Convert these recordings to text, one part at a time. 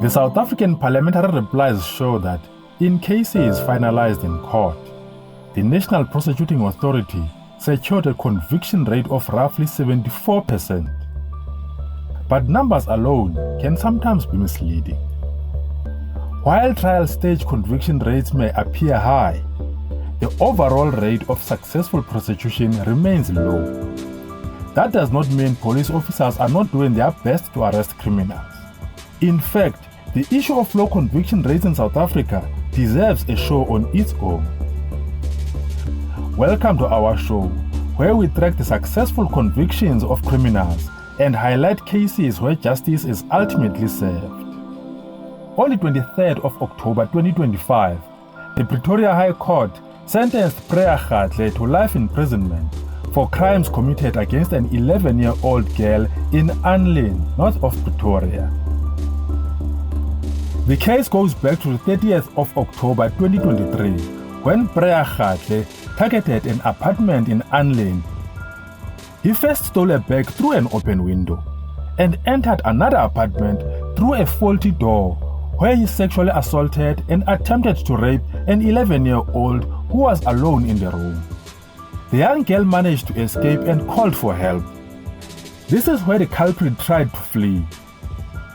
The South African parliamentary replies show that in cases finalized in court, the National Prosecuting Authority secured a conviction rate of roughly 74%. But numbers alone can sometimes be misleading. While trial stage conviction rates may appear high, the overall rate of successful prosecution remains low. That does not mean police officers are not doing their best to arrest criminals. In fact, the issue of low conviction rates in South Africa deserves a show on its own. Welcome to our show, where we track the successful convictions of criminals and highlight cases where justice is ultimately served. On the 23rd of October 2025, the Pretoria High Court sentenced Prayer Kgatle to life imprisonment for crimes committed against an 11-year-old girl in Annlin, north of Pretoria. The case goes back to the 30th of October 2023, when Prayer Kgatle targeted an apartment in Annlin. He first stole a bag through an open window and entered another apartment through a faulty door, where he sexually assaulted and attempted to rape an 11-year-old who was alone in the room. The young girl managed to escape and called for help. This is where the culprit tried to flee,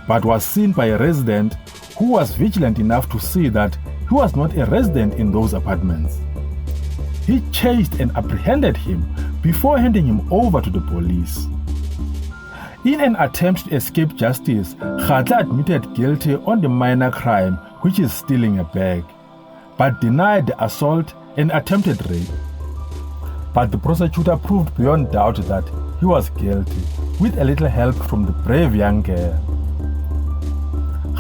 but was seen by a resident who was vigilant enough to see that he was not a resident in those apartments. He chased and apprehended him before handing him over to the police. In an attempt to escape justice, Kgatle admitted guilty on the minor crime, which is stealing a bag, but denied the assault and attempted rape. But the prosecutor proved beyond doubt that he was guilty, with a little help from the brave young girl.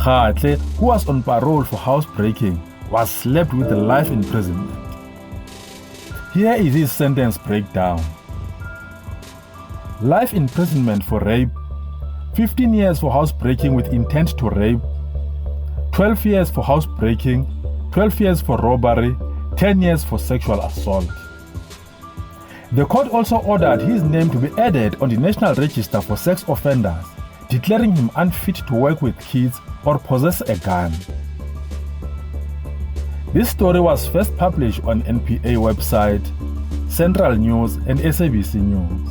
Kgatle, who was on parole for housebreaking, was slapped with life imprisonment. Here is his sentence breakdown. Life imprisonment for rape, 15 years for housebreaking with intent to rape, 12 years for housebreaking, 12 years for robbery, 10 years for sexual assault. The court also ordered his name to be added on the National Register for Sex Offenders, declaring him unfit to work with kids or possess a gun. This story was first published on NPA website, Central News and SABC News.